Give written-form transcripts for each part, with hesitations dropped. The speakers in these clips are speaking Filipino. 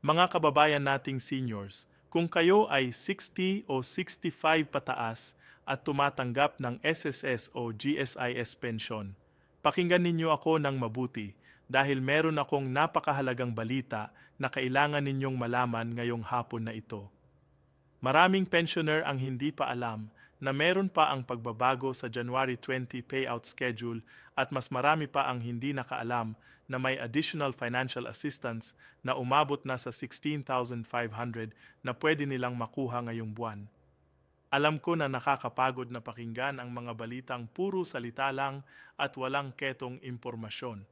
Mga kababayan nating seniors, kung kayo ay 60 o 65 pataas at tumatanggap ng SSS o GSIS pension, pakinggan ninyo ako ng mabuti dahil meron akong napakahalagang balita na kailangan ninyong malaman ngayong hapon na ito. Maraming pensioner ang hindi pa alam na meron pa ang pagbabago sa January 20 payout schedule at mas marami pa ang hindi nakaalam na may additional financial assistance na umabot na sa 16,500 na pwede nilang makuha ngayong buwan. Alam ko na nakakapagod na pakinggan ang mga balitang puro salita lang at walang ketong impormasyon.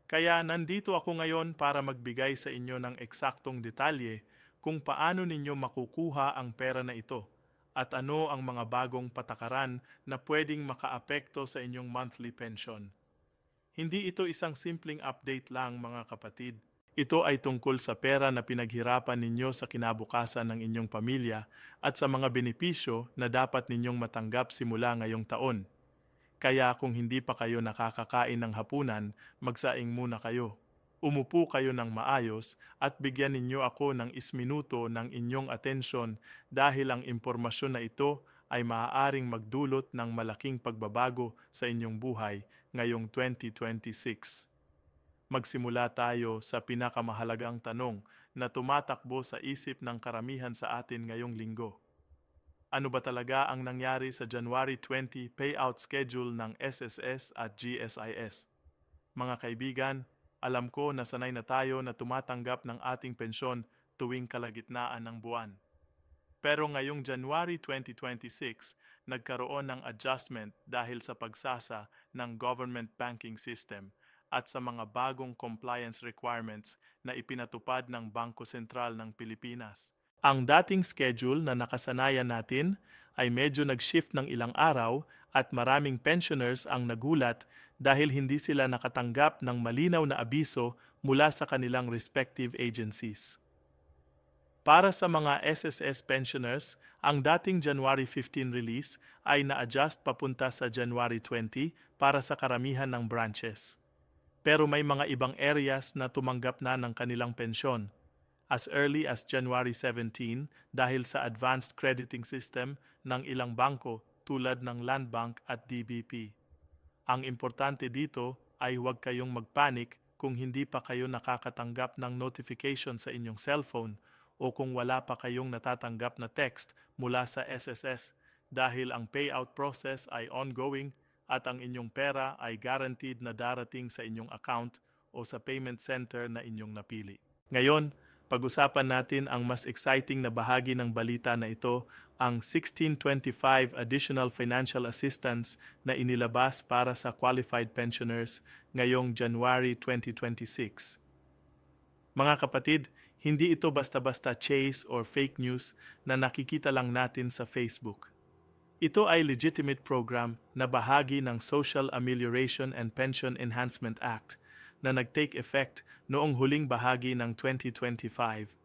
Kaya nandito ako ngayon para magbigay sa inyo ng eksaktong detalye kung paano ninyo makukuha ang pera na ito at ano ang mga bagong patakaran na pwedeng makaapekto sa inyong monthly pension. Hindi ito isang simpleng update lang mga kapatid. Ito ay tungkol sa pera na pinaghirapan ninyo sa kinabukasan ng inyong pamilya at sa mga benepisyo na dapat ninyong matanggap simula ngayong taon. Kaya kung hindi pa kayo nakakakain ng hapunan, magsaing muna kayo. Umupo kayo ng maayos at bigyan ninyo ako ng isminuto ng inyong atensyon dahil ang impormasyon na ito ay maaaring magdulot ng malaking pagbabago sa inyong buhay ngayong 2026. Magsimula tayo sa pinakamahalagang tanong na tumatakbo sa isip ng karamihan sa atin ngayong linggo. Ano ba talaga ang nangyari sa January 20 payout schedule ng SSS at GSIS? Mga kaibigan, alam ko na sanay na tayo na tumatanggap ng ating pensyon tuwing kalagitnaan ng buwan. Pero ngayong January 2026, nagkaroon ng adjustment dahil sa pagsasa ng government banking system at sa mga bagong compliance requirements na ipinatupad ng Bangko Sentral ng Pilipinas. Ang dating schedule na nakasanayan natin ay medyo nag-shift ng ilang araw at maraming pensioners ang nagulat dahil hindi sila nakatanggap ng malinaw na abiso mula sa kanilang respective agencies. Para sa mga SSS pensioners, ang dating January 15 release ay na-adjust papunta sa January 20 para sa karamihan ng branches. Pero may mga ibang areas na tumanggap na ng kanilang pensyon as early as January 17 dahil sa advanced crediting system ng ilang bangko tulad ng Land Bank at DBP. Ang importante dito ay huwag kayong magpanik kung hindi pa kayo nakakatanggap ng notification sa inyong cellphone o kung wala pa kayong natatanggap na text mula sa SSS dahil ang payout process ay ongoing at ang inyong pera ay guaranteed na darating sa inyong account o sa payment center na inyong napili. Ngayon, pag-usapan natin ang mas exciting na bahagi ng balita na ito, ang 1625 Additional Financial Assistance na inilabas para sa qualified pensioners ngayong January 2026. Mga kapatid, hindi ito basta-basta chase or fake news na nakikita lang natin sa Facebook. Ito ay legitimate program na bahagi ng Social Amelioration and Pension Enhancement Act na nag-take effect noong huling bahagi ng 2025.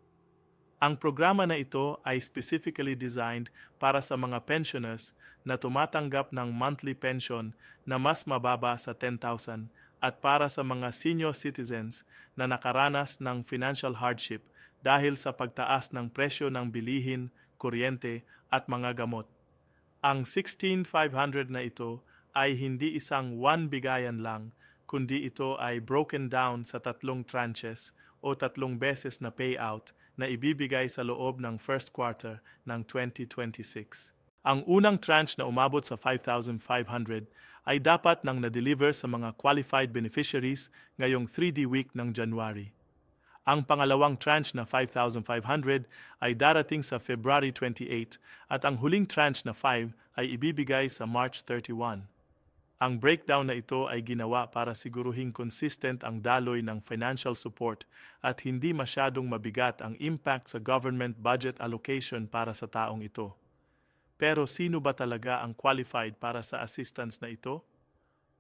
Ang programa na ito ay specifically designed para sa mga pensioners na tumatanggap ng monthly pension na mas mababa sa 10,000 at para sa mga senior citizens na nakaranas ng financial hardship dahil sa pagtaas ng presyo ng bilihin, kuryente at mga gamot. Ang 16,500 na ito ay hindi isang one bigayan lang, kundi ito ay broken down sa 3 tranches o 3 beses na payout na ibibigay sa loob ng first quarter ng 2026. Ang unang tranche na umabot sa 5,500 ay dapat nang na-deliver sa mga qualified beneficiaries ngayong 3D week ng January. Ang pangalawang tranche na 5,500 ay darating sa February 28 at ang huling tranche na 5 ay ibibigay sa March 31. Ang breakdown na ito ay ginawa para siguruhing consistent ang daloy ng financial support at hindi masyadong mabigat ang impact sa government budget allocation para sa taong ito. Pero sino ba talaga ang qualified para sa assistance na ito?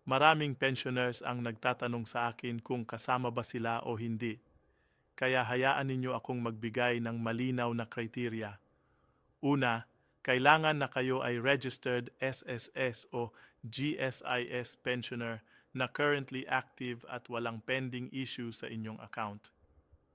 Maraming pensioners ang nagtatanong sa akin kung kasama ba sila o hindi. Kaya hayaan ninyo akong magbigay ng malinaw na kriteriya. Una, kailangan na kayo ay registered SSS o GSIS pensioner na currently active at walang pending issue sa inyong account.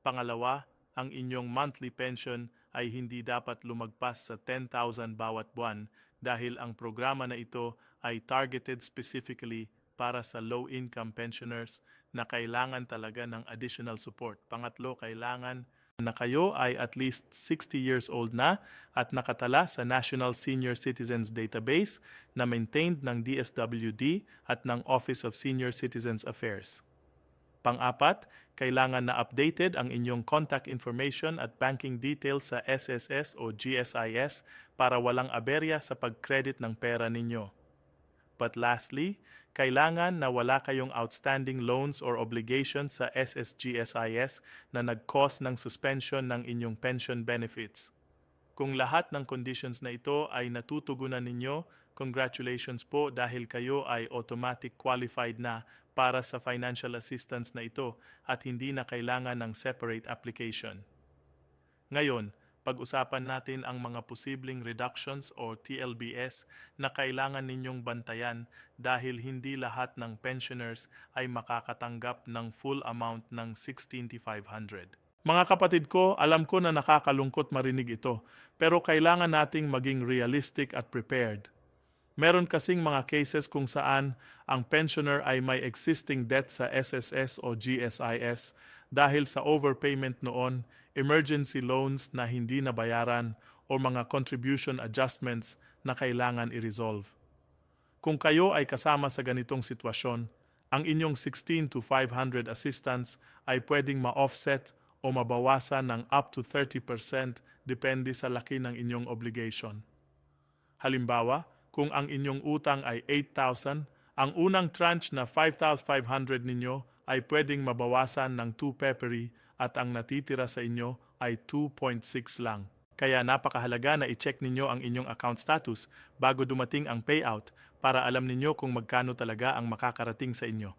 Pangalawa, ang inyong monthly pension ay hindi dapat lumagpas sa 10,000 bawat buwan dahil ang programa na ito ay targeted specifically para sa low-income pensioners na kailangan talaga ng additional support. Pangatlo, kailangan na kayo ay at least 60 years old na at nakatala sa National Senior Citizens Database na maintained ng DSWD at ng Office of Senior Citizens Affairs. Pang-apat, kailangan na updated ang inyong contact information at banking details sa SSS o GSIS para walang aberya sa pag-credit ng pera ninyo. But lastly, kailangan na wala kayong outstanding loans or obligations sa SSGSIS na nag-cause ng suspension ng inyong pension benefits. Kung lahat ng conditions na ito ay natutugunan ninyo, congratulations po dahil kayo ay automatic qualified na para sa financial assistance na ito at hindi na kailangan ng separate application. Ngayon, pag-usapan natin ang mga posibleng reductions o TLBS na kailangan ninyong bantayan dahil hindi lahat ng pensioners ay makakatanggap ng full amount ng 16,500. Mga kapatid ko, alam ko na nakakalungkot marinig ito, pero kailangan nating maging realistic at prepared. Meron kasing mga cases kung saan ang pensioner ay may existing debt sa SSS o GSIS dahil sa overpayment noon, emergency loans na hindi nabayaran o mga contribution adjustments na kailangan i-resolve. Kung kayo ay kasama sa ganitong sitwasyon, ang inyong 16 to 500 assistance ay pwedeng ma-offset o mabawasan ng up to 30% depende sa laki ng inyong obligation. Halimbawa, kung ang inyong utang ay 8,000, ang unang tranche na 5,500 ninyo ay pwedeng mabawasan ng 2 peperi at ang natitira sa inyo ay 2.6 lang. Kaya napakahalaga na i-check ninyo ang inyong account status bago dumating ang payout para alam ninyo kung magkano talaga ang makakarating sa inyo.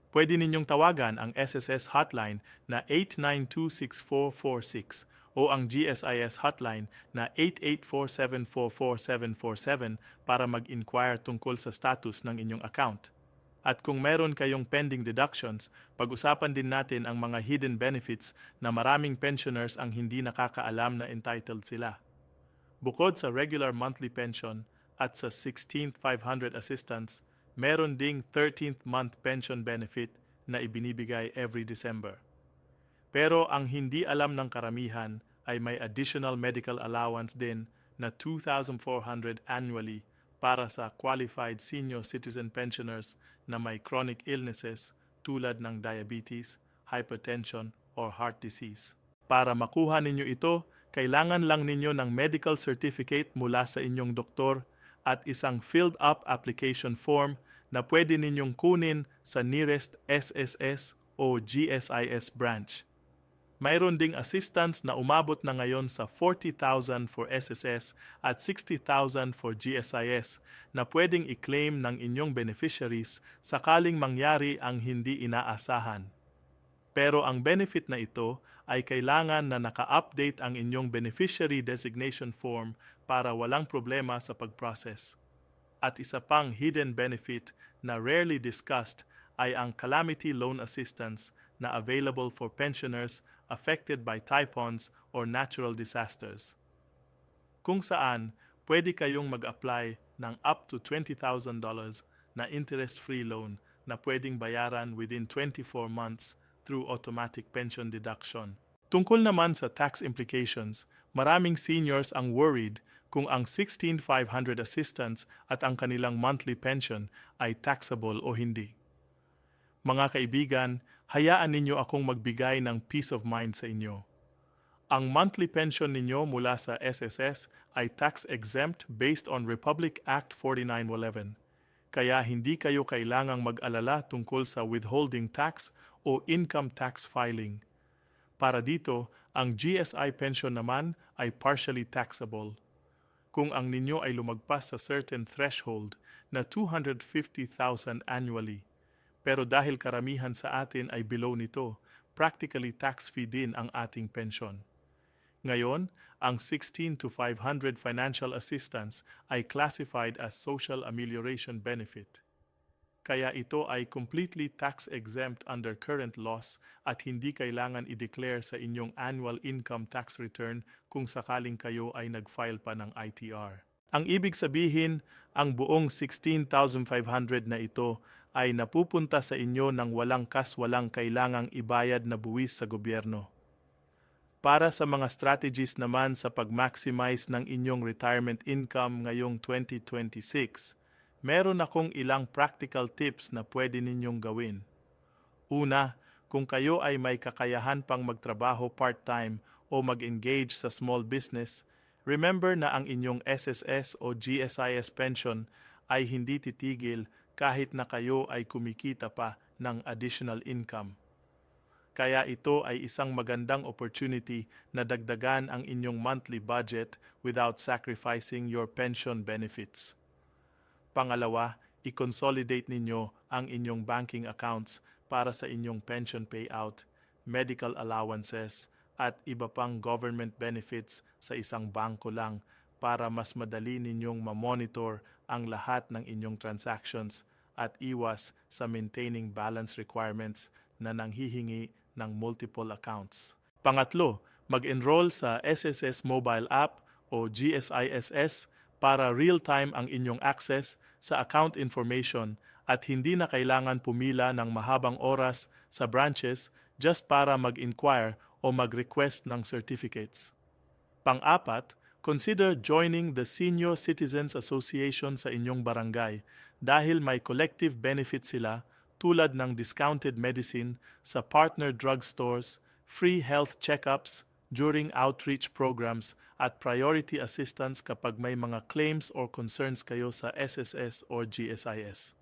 Pwede ninyong tawagan ang SSS hotline na 8926446 o ang GSIS hotline na 8847444747 para mag-inquire tungkol sa status ng inyong account. At kung meron kayong pending deductions, pag-usapan din natin ang mga hidden benefits na maraming pensioners ang hindi nakakaalam na entitled sila. Bukod sa regular monthly pension at sa 16th 500 assistance, meron ding 13th month pension benefit na ibinibigay every December. Pero ang hindi alam ng karamihan ay may additional medical allowance din na 2,400 annually para sa qualified senior citizen pensioners na may chronic illnesses tulad ng diabetes, hypertension, or heart disease. Para makuha ninyo ito, kailangan lang ninyo ng medical certificate mula sa inyong doktor at isang filled-up application form na pwede ninyong kunin sa nearest SSS o GSIS branch. Mayroon ding assistance na umabot na ngayon sa 40,000 for SSS at 60,000 for GSIS na pwedeng i-claim ng inyong beneficiaries sakaling mangyari ang hindi inaasahan. Pero ang benefit na ito ay kailangan na naka-update ang inyong beneficiary designation form para walang problema sa pag-process. At isa pang hidden benefit na rarely discussed ay ang calamity loan assistance na available for pensioners affected by typhoons or natural disasters. Kung saan, pwede kayong mag-apply ng up to $20,000 na interest-free loan na pwedeng bayaran within 24 months through automatic pension deduction. Tungkol naman sa tax implications, maraming seniors ang worried kung ang 16,500 assistance at ang kanilang monthly pension ay taxable o hindi. Mga kaibigan, hayaan ninyo akong magbigay ng peace of mind sa inyo. Ang monthly pension ninyo mula sa SSS ay tax-exempt based on Republic Act 4911. Kaya hindi kayo kailangang mag-alala tungkol sa withholding tax o income tax filing. Para dito, ang GSI pension naman ay partially taxable. Kung ang ninyo ay lumagpas sa certain threshold na 250,000 annually. Pero dahil karamihan sa atin ay below nito, practically tax-free din ang ating pension. Ngayon, ang 16 to 500 financial assistance ay classified as social amelioration benefit. kaya ito ay completely tax-exempt under current laws at hindi kailangan i-declare sa inyong annual income tax return kung sakaling kayo ay nag-file pa ng ITR. Ang ibig sabihin, ang buong 16,500 na ito ay napupunta sa inyo ng walang walang kailangang ibayad na buwis sa gobyerno. Para sa mga strategies naman sa pag-maximize ng inyong retirement income ngayong 2026, meron akong ilang practical tips na pwede ninyong gawin. Una, kung kayo ay may kakayahan pang magtrabaho part-time o mag-engage sa small business, remember na ang inyong SSS o GSIS pension ay hindi titigil kahit na kayo ay kumikita pa ng additional income. Kaya ito ay isang magandang opportunity na dagdagan ang inyong monthly budget without sacrificing your pension benefits. Pangalawa, i-consolidate ninyo ang inyong banking accounts para sa inyong pension payout, medical allowances, at iba pang government benefits sa isang bangko lang para mas madali ninyong ma-monitor ang lahat ng inyong transactions at iwas sa maintaining balance requirements na nanghihingi ng multiple accounts. Pangatlo, mag-enroll sa SSS mobile app o GSISS para real-time ang inyong access sa account information at hindi na kailangan pumila ng mahabang oras sa branches just para mag-inquire o mag-request ng certificates. Pang-apat, consider joining the Senior Citizens Association sa inyong barangay dahil may collective benefit sila tulad ng discounted medicine sa partner drugstores, free health checkups during outreach programs at priority assistance kapag may mga claims or concerns kayo sa SSS or GSIS.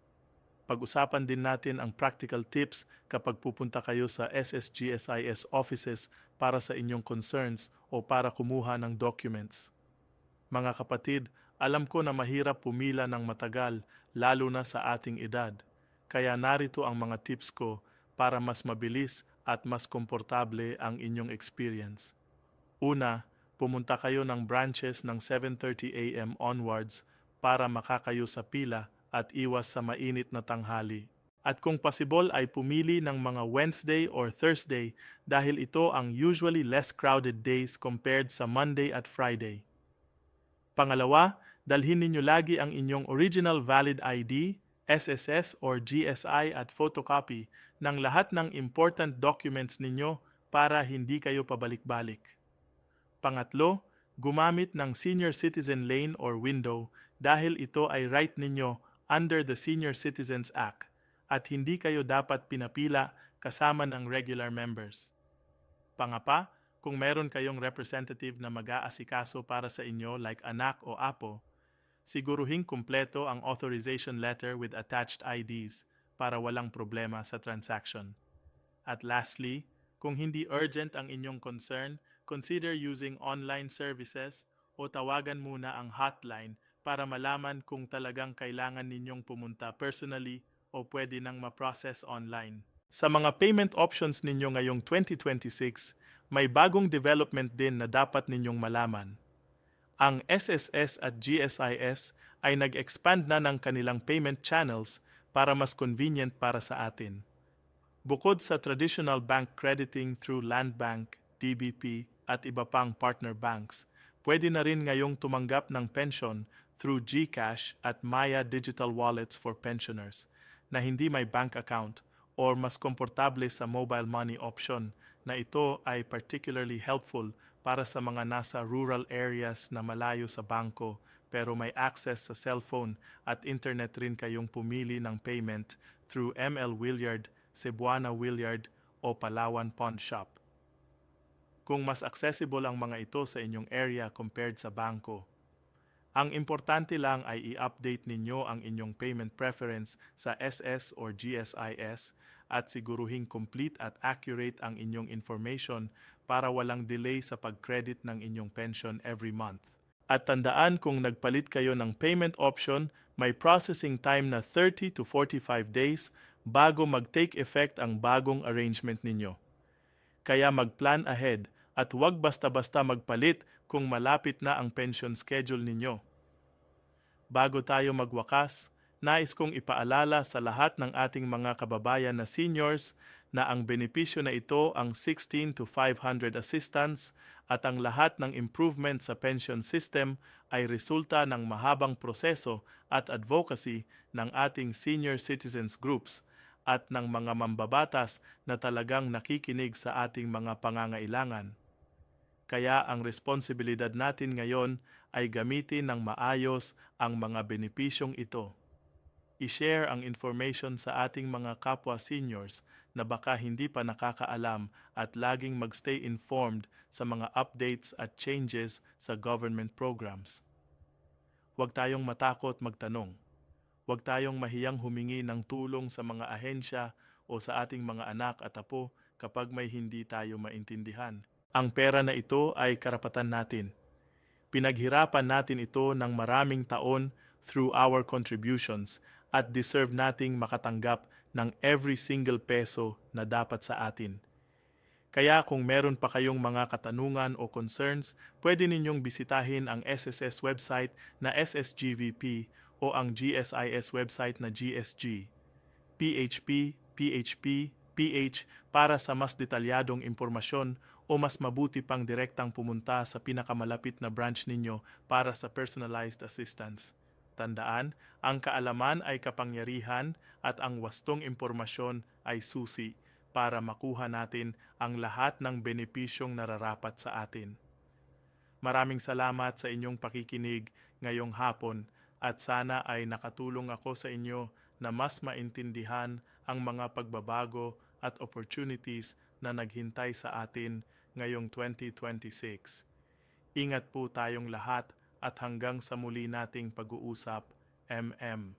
Pag-usapan din natin ang practical tips kapag pupunta kayo sa SSGSIS offices para sa inyong concerns o para kumuha ng documents. Mga kapatid, alam ko na mahirap pumila ng matagal lalo na sa ating edad. Kaya narito ang mga tips ko para mas mabilis at mas komportable ang inyong experience. Una, pumunta kayo ng branches ng 7:30 a.m. onwards para makakayo sa pila at iwas sa mainit na tanghali. At kung possible ay pumili ng mga Wednesday or Thursday dahil ito ang usually less crowded days compared sa Monday at Friday. Pangalawa, dalhin ninyo lagi ang inyong original valid ID, SSS or GSI at photocopy ng lahat ng important documents ninyo para hindi kayo pabalik-balik. Pangatlo, gumamit ng Senior Citizen Lane or window dahil ito ay right ninyo under the Senior Citizens Act at hindi kayo dapat pinapila kasama ng regular members. Pangapa, kung meron kayong representative na mag-aasikaso para sa inyo like anak o apo, siguruhing kumpleto ang authorization letter with attached IDs para walang problema sa transaction. At lastly, kung hindi urgent ang inyong concern, consider using online services o tawagan muna ang hotline para malaman kung talagang kailangan ninyong pumunta personally o pwede nang ma-process online. Sa mga payment options ninyo ngayong 2026, may bagong development din na dapat ninyong malaman. Ang SSS at GSIS ay nag-expand na ng kanilang payment channels para mas convenient para sa atin. Bukod sa traditional bank crediting through Land Bank, DBP at iba pang partner banks, pwede na rin ngayong tumanggap ng pension through GCash at Maya Digital Wallets for pensioners na hindi may bank account or mas komportable sa mobile money option na ito ay particularly helpful para sa mga nasa rural areas na malayo sa bangko pero may access sa cellphone at internet rin kayong pumili ng payment through ML Williard, Cebuana Williard o Palawan Pawn Shop. Kung mas accessible ang mga ito sa inyong area compared sa bangko, ang importante lang ay i-update ninyo ang inyong payment preference sa SS or GSIS at siguruhing complete at accurate ang inyong information para walang delay sa pag-credit ng inyong pension every month. At tandaan kung nagpalit kayo ng payment option, may processing time na 30 to 45 days bago mag-take effect ang bagong arrangement ninyo. Kaya mag-plan ahead at huwag basta-basta magpalit kung malapit na ang pension schedule ninyo. Bago tayo magwakas, Nais kong ipaalala sa lahat ng ating mga kababayan na seniors na ang benepisyo na ito ang 16 to 500 assistance at ang lahat ng improvement sa pension system ay resulta ng mahabang proseso at advocacy ng ating senior citizens groups at ng mga mambabatas na talagang nakikinig sa ating mga pangangailangan. Kaya ang responsibilidad natin ngayon ay gamitin ng maayos ang mga benepisyong ito. I-share ang information sa ating mga kapwa seniors na baka hindi pa nakakaalam at laging magstay informed sa mga updates at changes sa government programs. Huwag tayong matakot magtanong. Huwag tayong mahiyang humingi ng tulong sa mga ahensya o sa ating mga anak at apo kapag may hindi tayo maintindihan. Ang pera na ito ay karapatan natin. Pinaghirapan natin ito ng maraming taon through our contributions at deserve nating makatanggap ng every single peso na dapat sa atin. Kaya kung meron pa kayong mga katanungan o concerns, pwede ninyong bisitahin ang SSS website na SSGVP o ang GSIS website na GSG, PHP, PHP, PH para sa mas detalyadong impormasyon o mas mabuti pang direktang pumunta sa pinakamalapit na branch ninyo para sa personalized assistance. Tandaan, ang kaalaman ay kapangyarihan at ang wastong impormasyon ay susi para makuha natin ang lahat ng benepisyong nararapat sa atin. Maraming salamat sa inyong pakikinig ngayong hapon at sana ay nakatulong ako sa inyo na mas maintindihan ang mga pagbabago at opportunities na naghintay sa atin ngayong 2026. Ingat po tayong lahat at hanggang sa muli nating pag-uusap, MM.